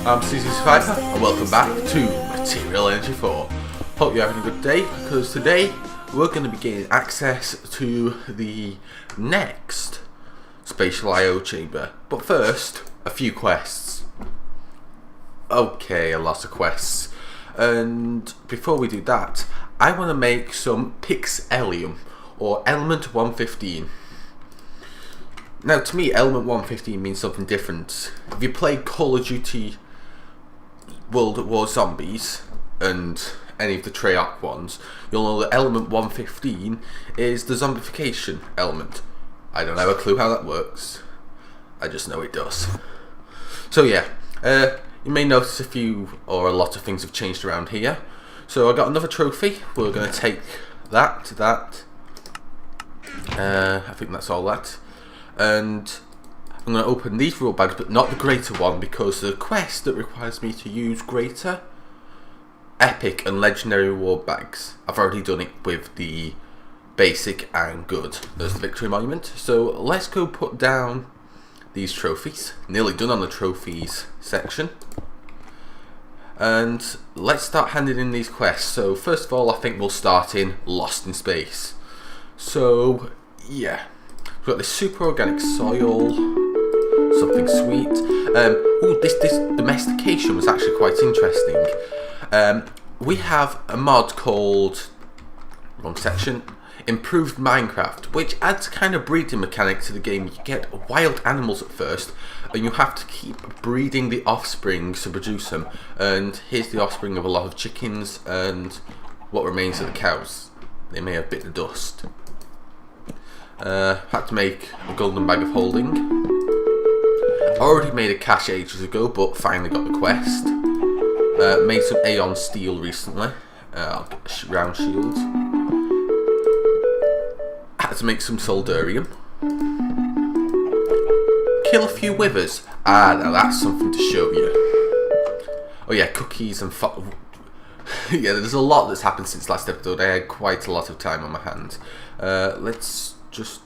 I'm CZSurvivor and welcome back to Marterial Energy 4. Hope you're having a good day, because today we're going to be gaining access to the next spatial I/O chamber. But first, a few quests. Okay, a lot of quests. And before we do that, I want to make some Pixelium, or Element 115. Now, to me, Element 115 means something different. If you played Call of Duty World at War Zombies and any of the Treyarch ones, you'll know that Element 115 is the zombification element. I don't have a clue how that works. I just know it does. So yeah, you may notice a few or a lot of things have changed around here. So I got another trophy. We're going to take that. I think that's all that. And I'm going to open these reward bags, but not the greater one, because the quest that requires me to use greater, epic and legendary reward bags, I've already done it with the basic and good. There's the victory monument. So let's go put down these trophies. Nearly done on the trophies section. And let's start handing in these quests. So first of all, I think we'll start in Lost in Space. So yeah, we've got this super organic soil, something sweet. Ooh, this domestication was actually quite interesting. We have a mod called, wrong section, Improved Minecraft, which adds kind of breeding mechanic to the game. You get wild animals at first, and you have to keep breeding the offspring to produce them. And here's the offspring of a lot of chickens and what remains of the cows. They may have bit the dust. Had to make a golden bag of holding. I already made a cache ages ago, but finally got the quest. Made some Aeon steel recently. I'll get a round shield. Had to make some soldarium. Kill a few withers. Ah, now that's something to show you. Oh yeah, cookies and yeah, there's a lot that's happened since last episode. I had quite a lot of time on my hands. Let's just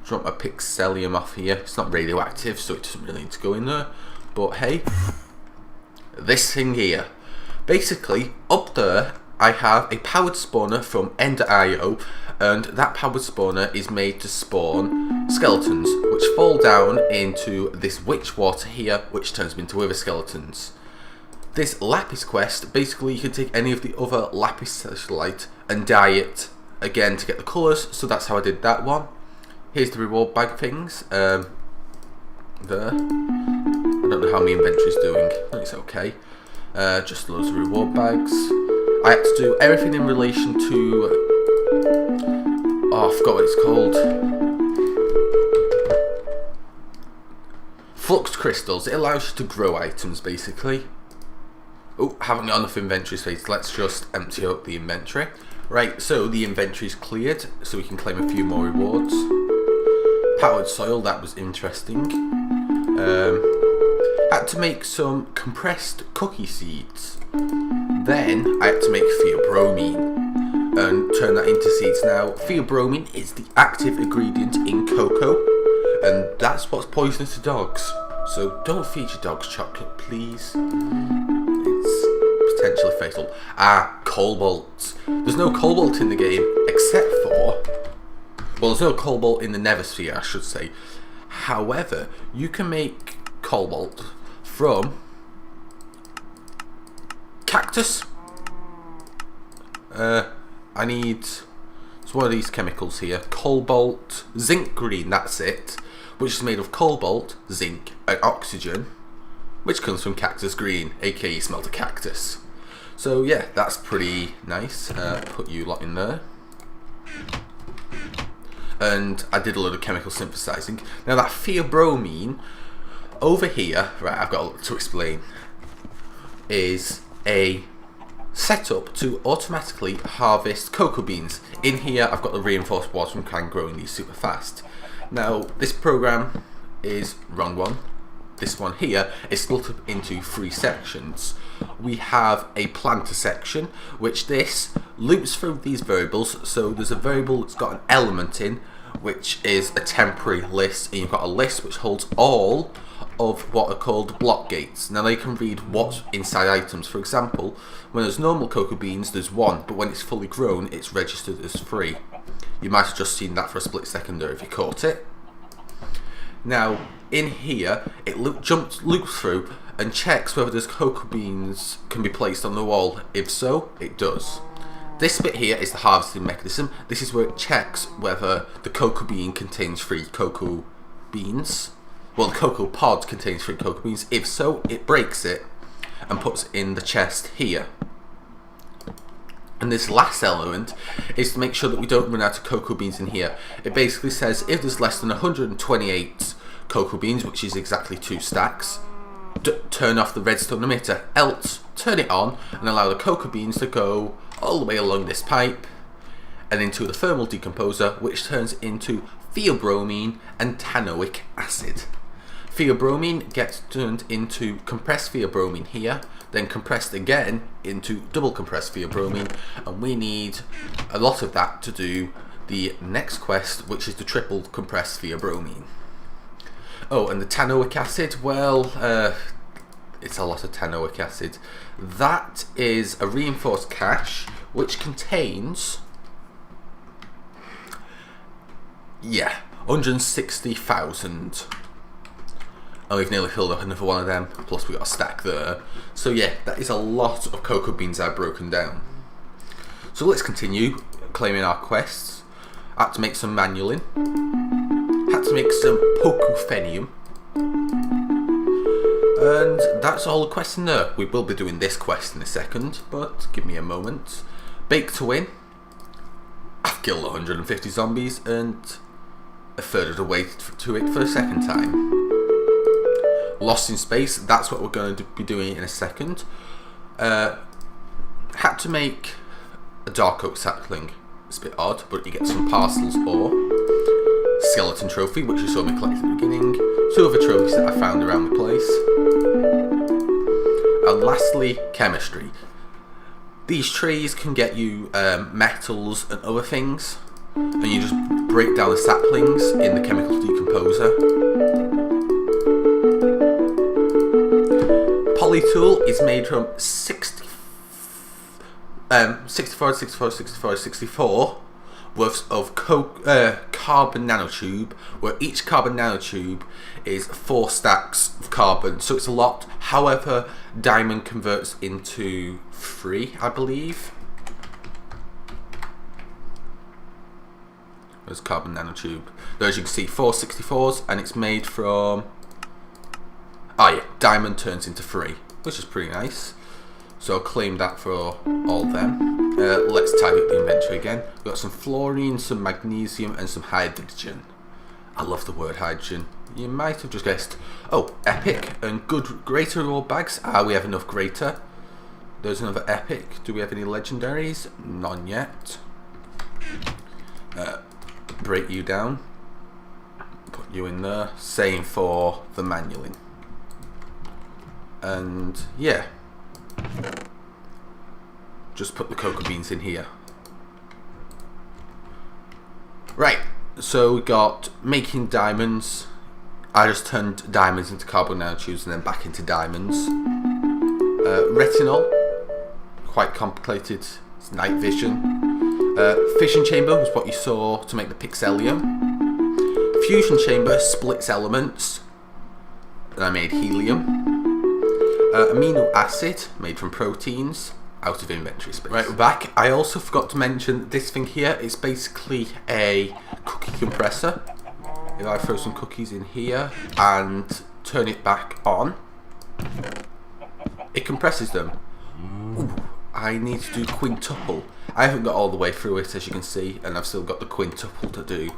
drop my Pixelium off here. It's not radioactive, so it doesn't really need to go in there. But hey, this thing here. Basically, up there, I have a powered spawner from Ender.io, and that powered spawner is made to spawn skeletons, which fall down into this witch water here, which turns them into wither skeletons. This lapis quest, basically you can take any of the other lapis celestite and dye it again to get the colours, so that's how I did that one. Here's the reward bag things. There. I don't know how my inventory's doing. It's okay. Just loads of reward bags. I had to do everything in relation to... oh, I forgot what it's called. Flux crystals. It allows you to grow items, basically. Oh, haven't got enough inventory space. Let's just empty out the inventory. Right, so the inventory's cleared, so we can claim a few more rewards. Powered soil, that was interesting. Had to make some compressed cookie seeds. Then I had to make theobromine and turn that into seeds. Now, theobromine is the active ingredient in cocoa, and that's what's poisonous to dogs. So don't feed your dogs chocolate, please. It's potentially fatal. Ah, cobalt. There's no cobalt in the game except for... well, there's no cobalt in the Nethersphere, I should say. However, you can make cobalt from cactus. I need... it's one of these chemicals here. Cobalt, zinc green, that's it. Which is made of cobalt, zinc, and oxygen, which comes from cactus green, aka smelt a cactus. So yeah, that's pretty nice. Put you lot in there. And I did a load of chemical synthesizing. Now that theobromine over here, right, I've got a lot to explain, is a setup to automatically harvest cocoa beans. In here I've got the reinforced water and can growing these super fast. Now this program is wrong one. This one here is split up into 3 sections. We have a planter section, which this loops through these variables. So there's a variable that's got an element in, which is a temporary list, and you've got a list which holds all of what are called block gates. Now they can read what's inside items. For example, when there's normal cocoa beans, there's 1, but when it's fully grown, it's registered as 3. You might have just seen that for a split second there if you caught it. Now, in here, it loops through and checks whether those cocoa beans can be placed on the wall. If so, it does. This bit here is the harvesting mechanism. This is where it checks whether the cocoa bean contains 3 cocoa beans. Well, the cocoa pod contains 3 cocoa beans. If so, it breaks it and puts it in the chest here. And this last element is to make sure that we don't run out of cocoa beans in here. It basically says if there's less than 128 cocoa beans, which is exactly 2 stacks, turn off the redstone emitter, else turn it on and allow the cocoa beans to go all the way along this pipe and into the thermal decomposer, which turns into theobromine and tannoic acid. Theobromine gets turned into compressed theobromine here, then compressed again into double compressed theobromine, and we need a lot of that to do the next quest, which is the triple compressed theobromine. Oh, and the tannoic acid, well, it's a lot of tannoic acid. That is a reinforced cache which contains 160,000. And we've nearly filled up another one of them, plus we got a stack there. So yeah, that is a lot of cocoa beans I've broken down. So let's continue claiming our quests. I had to make some manulin. Had to make some pocufenium. And that's all the quests in there. We will be doing this quest in a second, but give me a moment. Bake to win. I've killed 150 zombies and a third of the way to it for a second time. Lost in space, that's what we're going to be doing in a second. Had to make a dark oak sapling. It's a bit odd, but you get some parcels or skeleton trophy, which you saw me collect at the beginning. 2 other trophies that I found around the place. And lastly, chemistry. These trees can get you metals and other things, and you just break down the saplings in the chemical decomposer. Polytool is made from 64 worths of carbon nanotube, where each carbon nanotube is 4 stacks of carbon, so it's a lot. However, diamond converts into 3, I believe. There's carbon nanotube. There, as you can see, 4 64s, and it's made from... oh yeah, diamond turns into 3, which is pretty nice. So I'll claim that for all them. Let's tidy up the inventory again. We've got some fluorine, some magnesium, and some hydrogen. I love the word hydrogen. You might have just guessed. Oh, epic and good greater reward bags. We have enough greater. There's another epic. Do we have any legendaries? None yet. Break you down. Put you in there. Same for the manulin. And yeah. Just put the cocoa beans in here. Right, so we got making diamonds. I just turned diamonds into carbon nanotubes and then back into diamonds. Retinol, quite complicated. It's night vision. Fission chamber was what you saw to make the pixelium. Fusion chamber splits elements, and I made helium. Amino acid made from proteins. Out of inventory space. Right, we're back. I also forgot to mention this thing here. It's basically a cookie compressor. If I throw some cookies in here and turn it back on, it compresses them. Ooh, I need to do quintuple. I haven't got all the way through it, as you can see, and I've still got the quintuple to do.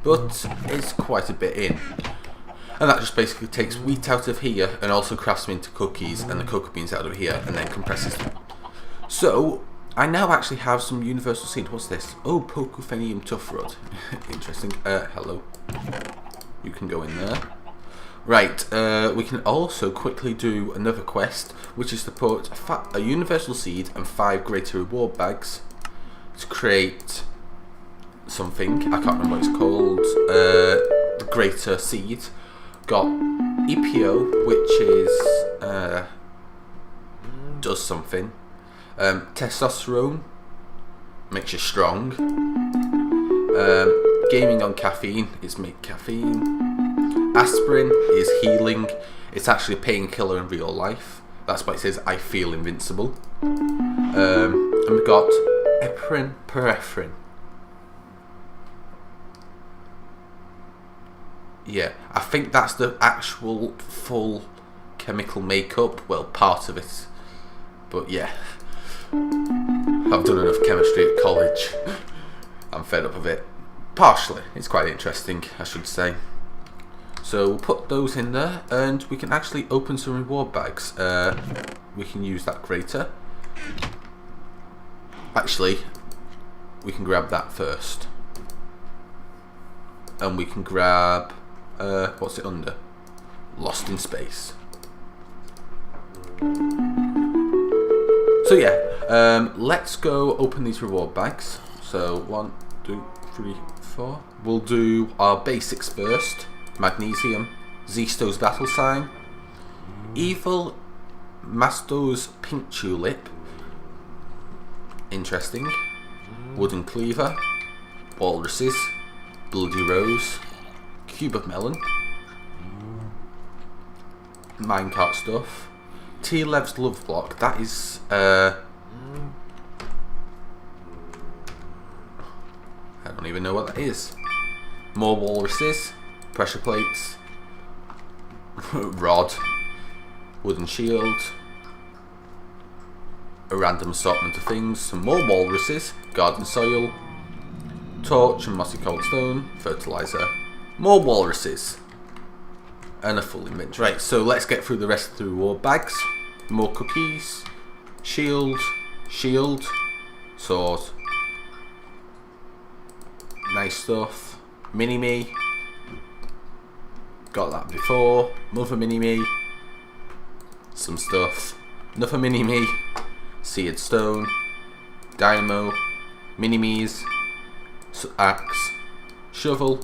But it's quite a bit in. And that just basically takes wheat out of here and also crafts them into cookies and the cocoa beans out of here and then compresses them. So, I now actually have some universal seed. What's this? Oh, pocufenium tough rod. Interesting. Hello. You can go in there. Right, we can also quickly do another quest, which is to put a universal seed and 5 greater reward bags to create something. I can't remember what it's called. The greater seed. Got EPO, which is does something. Testosterone makes you strong. Gaming on caffeine is make caffeine. Aspirin is healing. It's actually a painkiller in real life. That's why it says I feel invincible. And we've got epinephrine. Yeah, I think that's the actual full chemical makeup. Well, part of it. But yeah, I've done enough chemistry at college. I'm fed up of it. Partially. It's quite interesting, I should say. So we'll put those in there, and we can actually open some reward bags. We can use that grater. Actually, we can grab that first. And we can grab... what's it under? Lost in Space. So yeah, let's go open these reward bags. So 1, 2, 3, 4. We'll do our basics first. Magnesium, Zisto's Battle Sign, Evil Masto's Pink Tulip, interesting, Wooden Cleaver, Walruses, Bloody Rose, Cube of Melon, Minecart stuff, T-Lev's Love Block, that is, I don't even know what that is. More Walruses, Pressure Plates, Rod, Wooden Shield, a random assortment of things, some more Walruses, Garden Soil, Torch and Mossy Cold Stone, Fertilizer, more Walruses, and a full inventory. Right, so let's get through the rest of the reward bags. More cookies, shield, sword, nice stuff, Mini-Me, got that before, Mother Mini-Me, some stuff, another Mini-Me, Seared Stone, Dynamo, Mini-Me's, axe, shovel,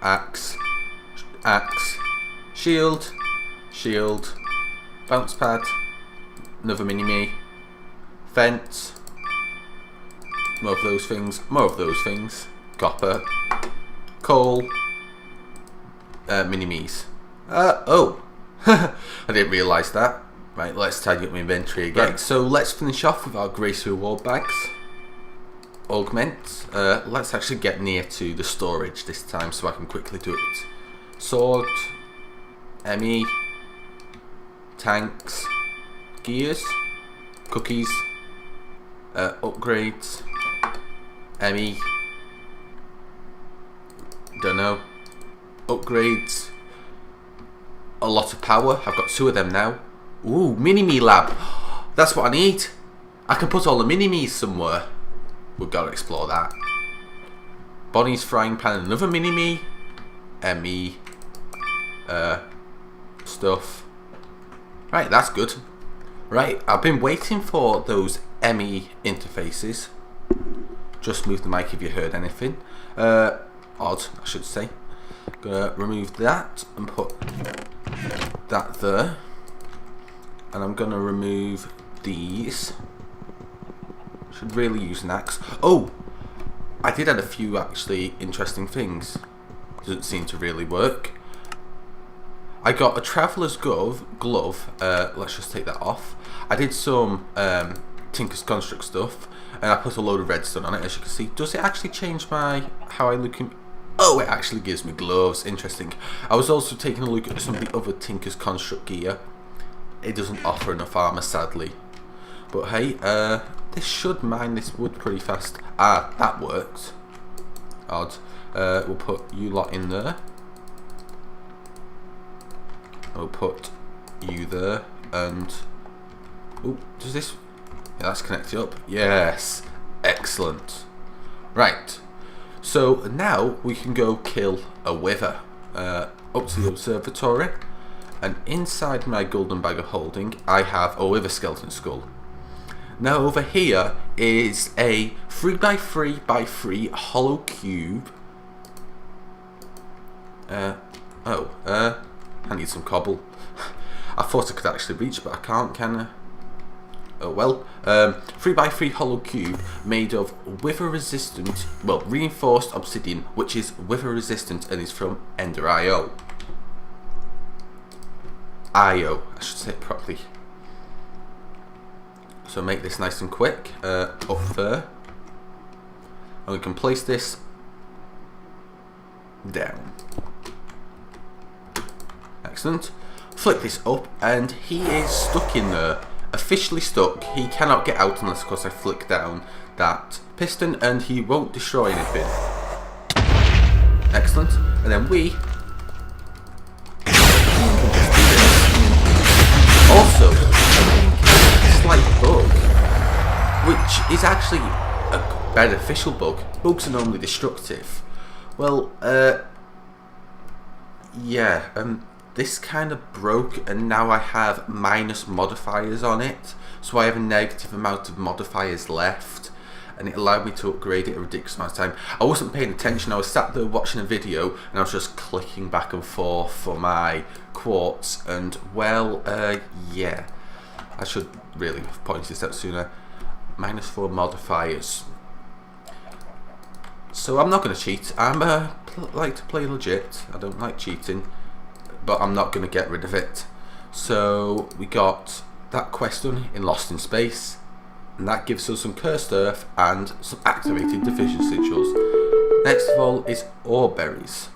axe, shield, bounce pad, another Mini-Me, fence, more of those things, copper, coal, Mini-Me's. Oh, I didn't realise that. Right, let's tidy up my inventory again. Right, so let's finish off with our Grace reward bags. Augment. Let's actually get near to the storage this time so I can quickly do it. Sword, ME, tanks, gears, cookies, upgrades, ME, don't know, upgrades, a lot of power. I've got 2 of them now. Ooh, Mini-Me lab. That's what I need. I can put all the Mini-Me's somewhere. We've got to explore that. Bonnie's frying pan, another Mini-Me, ME, stuff. Right, that's good. Right, I've been waiting for those ME interfaces. Just move the mic if you heard anything. Odd, I should say. Gonna remove that and put that there. And I'm gonna remove these. Should really use an axe. Oh, I did add a few actually interesting things. Doesn't seem to really work. I got a traveller's glove. Let's just take that off. I did some Tinker's Construct stuff, and I put a load of redstone on it. As you can see, does it actually change how I look? Oh, it actually gives me gloves. Interesting. I was also taking a look at some of the other Tinker's Construct gear. It doesn't offer enough armor, sadly. But hey, this should mine this wood pretty fast. Ah, that worked. Odd. We'll put you lot in there. We'll put you there, and oh, does this? Yeah, that's connected up. Yes, excellent. Right. So now we can go kill a wither. Up to the observatory. And inside my golden bag of holding, I have a wither skeleton skull. Now over here is a 3x3x3 hollow cube. I need some cobble. I thought I could actually reach, but I can't, can I? Oh well. 3x3 hollow cube made of wither resistant, well, reinforced obsidian, which is wither resistant and is from Ender IO. I should say it properly. So make this nice and quick. Up there. And we can place this down. Excellent. Flick this up, and he is stuck in there. Officially stuck. He cannot get out unless, of course, I flick down that piston, and he won't destroy anything. Excellent. And then we can just do this. Also, a slight bug, which is actually a beneficial bug. Bugs are normally destructive. Well, yeah, this kind of broke, and now I have minus modifiers on it, so I have a negative amount of modifiers left, and it allowed me to upgrade it a ridiculous amount of time. I wasn't paying attention. I was sat there watching a video, and I was just clicking back and forth for my quartz, and well, yeah, I should really have pointed this out sooner. -4 modifiers. So I'm not going to cheat. I'm like to play legit. I don't like cheating, but I'm not going to get rid of it. So we got that quest done in Lost in Space, and that gives us some cursed earth and some activated division sigils. Next of all is ore berries.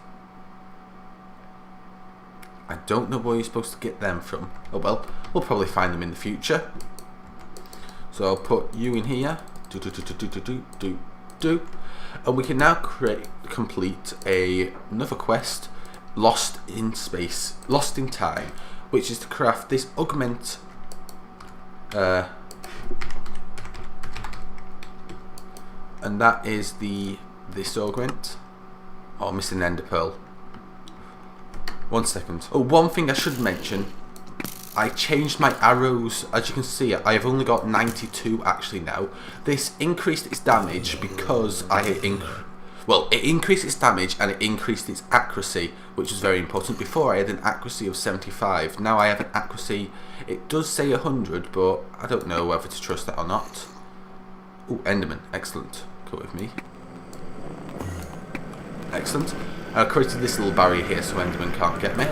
I don't know where you're supposed to get them from. Oh well, we'll probably find them in the future. So I'll put you in here. And we can now complete another quest, Lost in Space, Lost in Time, which is to craft this augment. And that is this augment. Oh, I'm missing an ender pearl. 1 second. Oh, one thing I should mention. I changed my arrows. As you can see, I have only got 92 actually now. This increased its damage because it increased its damage and it increased its accuracy, which was very important. Before I had an accuracy of 75. Now I have an accuracy, it does say 100, but I don't know whether to trust that or not. Oh, Enderman, excellent. Come with me. Excellent. I created this little barrier here so Enderman can't get me.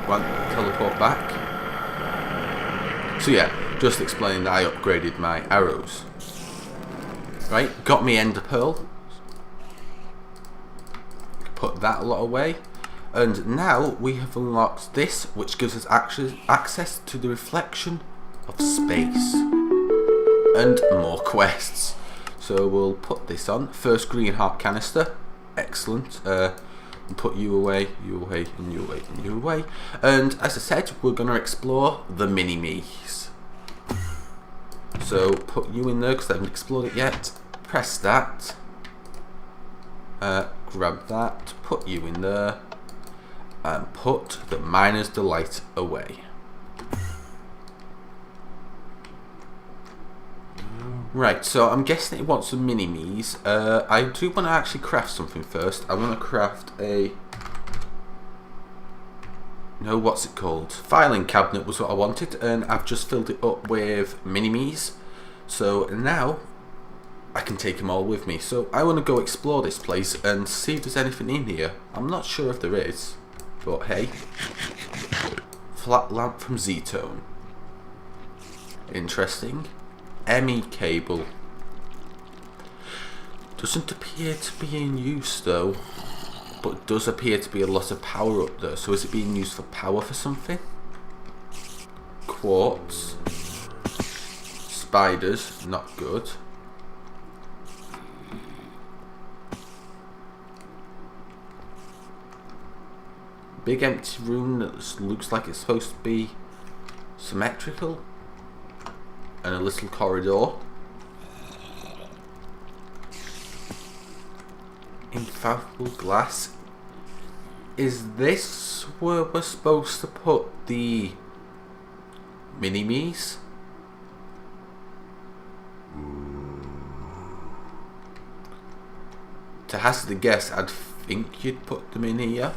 One, teleport back. So yeah, just explaining that I upgraded my arrows. Right, got me ender pearl. Put that lot away. And now we have unlocked this, which gives us access to the reflection of space. And more quests. So we'll put this on. First green heart canister. Excellent. And put you away, you away, and you away, and you away. And as I said, we're going to explore the mini-me's. So put you in there because I haven't explored it yet. Press that. Grab that. Put you in there. And put the Miner's Delight away. Right, so I'm guessing it wants some mini-me's. I do want to actually craft something first. I want to craft a... No, what's it called? Filing cabinet was what I wanted, and I've just filled it up with mini-me's. So now I can take them all with me. So I want to go explore this place and see if there's anything in here. I'm not sure if there is, but hey. Flat lamp from Z-Tone. Interesting. ME cable. Doesn't appear to be in use though, but does appear to be a lot of power up there. So is it being used for power for something? Quartz. Spiders, not good. Big empty room that looks like it's supposed to be symmetrical. And a little corridor. Infallible glass. Is this where we're supposed to put the mini-me's? to hazard a guess, I'd think you'd put them in here.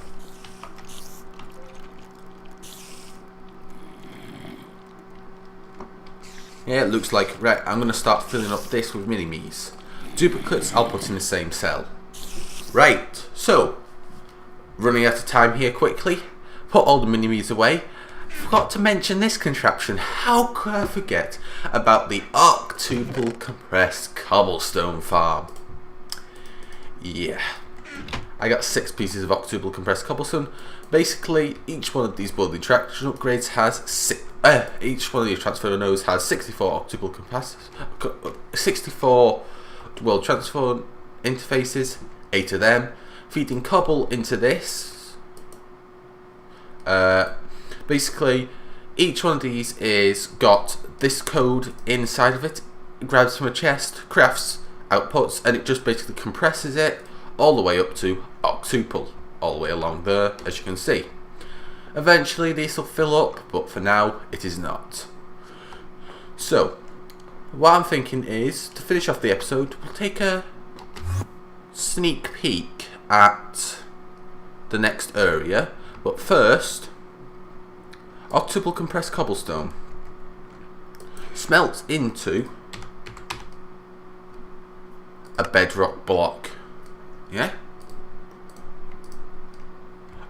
Yeah, it looks like, right, I'm going to start filling up this with mini-me's. Duplicates, I'll put in the same cell. Right, so, running out of time here quickly. Put all the mini-me's away. Forgot to mention this contraption. How could I forget about the octuple compressed cobblestone farm? Yeah. I got 6 pieces of octuple compressed cobblestone. Basically, each one of these building traction upgrades has each one of these transfer nodes has 64 octuple compressed, 64 world transfer interfaces, 8 of them, feeding cobble into this. Basically, each one of these is got this code inside of it. It grabs from a chest, crafts outputs, and it just basically compresses it all the way up to octuple, all the way along there, as you can see. Eventually this will fill up, but for now it is not. So, what I'm thinking is, to finish off the episode, we'll take a sneak peek at the next area. But first, octuple compressed cobblestone smelts into a bedrock block. Yeah?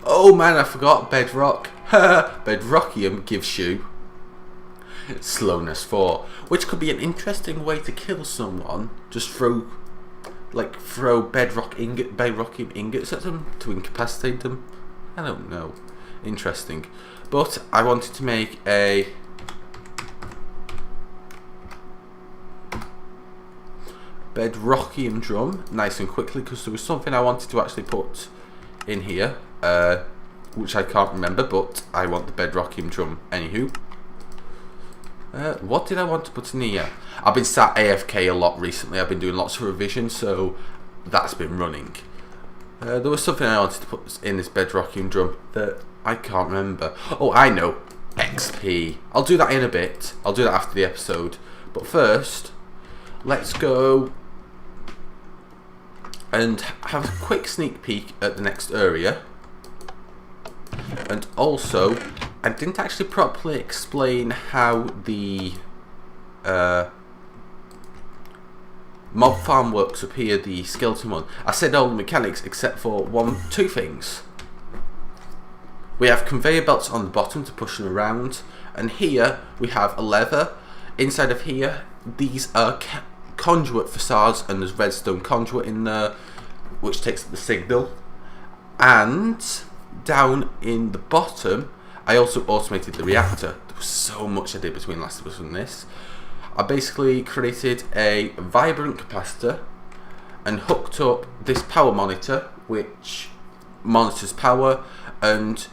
Oh man, I forgot bedrock. Bedrockium gives you slowness 4, which could be an interesting way to kill someone. Just throw bedrockium ingots at them to incapacitate them. I don't know. Interesting. But I wanted to make a bedrockium drum nice and quickly, because there was something I wanted to actually put in here, which I can't remember, but I want the bedrockium drum anywho. What did I want to put in here? I've been sat AFK a lot recently. I've been doing lots of revision, so that's been running. There was something I wanted to put in this bedrockium drum that I can't remember. Oh, I know. XP. I'll do that in a bit. I'll do that after the episode. But first, let's go and have a quick sneak peek at the next area. And also, I didn't actually properly explain how the mob farm works up here, the skeleton one. I said all the mechanics except for two things. We have conveyor belts on the bottom to push them around, and here we have a lever. Inside of here, these are conduit facades, and there's redstone conduit in there, which takes the signal. And down in the bottom, I also automated the reactor. There was so much I did between last episode and this. I basically created a vibrant capacitor and hooked up this power monitor, which monitors power, and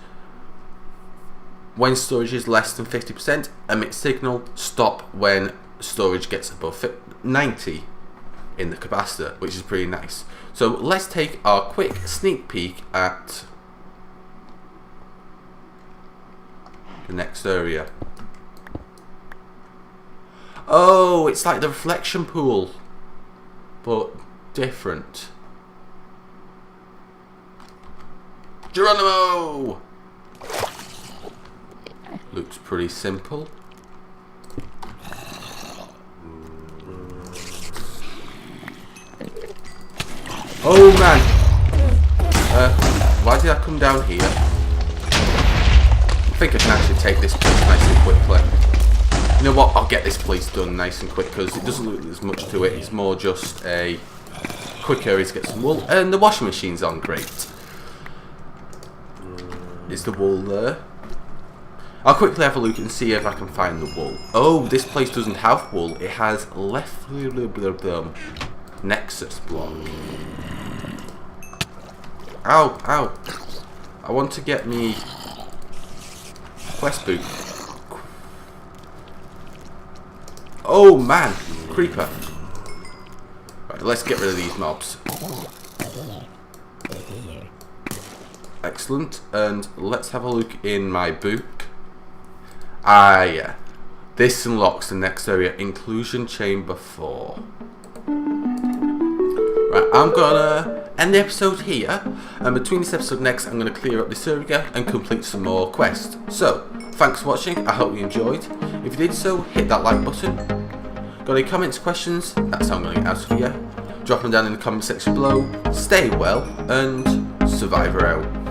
when storage is less than 50%, emits signal, stop when storage gets above 90 in the capacitor, which is pretty nice. So let's take our quick sneak peek at the next area. Oh, it's like the reflection pool, but different. Geronimo! Looks pretty simple. Oh man! Why did I come down here? I think I can actually take this place nice and quickly. You know what? I'll get this place done nice and quick, because it doesn't look there's much to it. It's more just a quick area to get some wool. And the washing machine's on, great. Is the wool there? I'll quickly have a look and see if I can find the wool. Oh, this place doesn't have wool. It has Nexus block. Ow, ow. I want to get me quest boot. Oh man, creeper. Right, let's get rid of these mobs. Excellent, and let's have a look in my book. Ah yeah, this unlocks the next area, inclusion chamber 4. Right, I'm gonna end the episode here, and between this episode next I'm going to clear up the server and complete some more quests. So, thanks for watching, I hope you enjoyed. If you did so, hit that like button. Got any comments, questions? That's how I'm going to answer for you. Drop them down in the comment section below. Stay well, and Survivor out.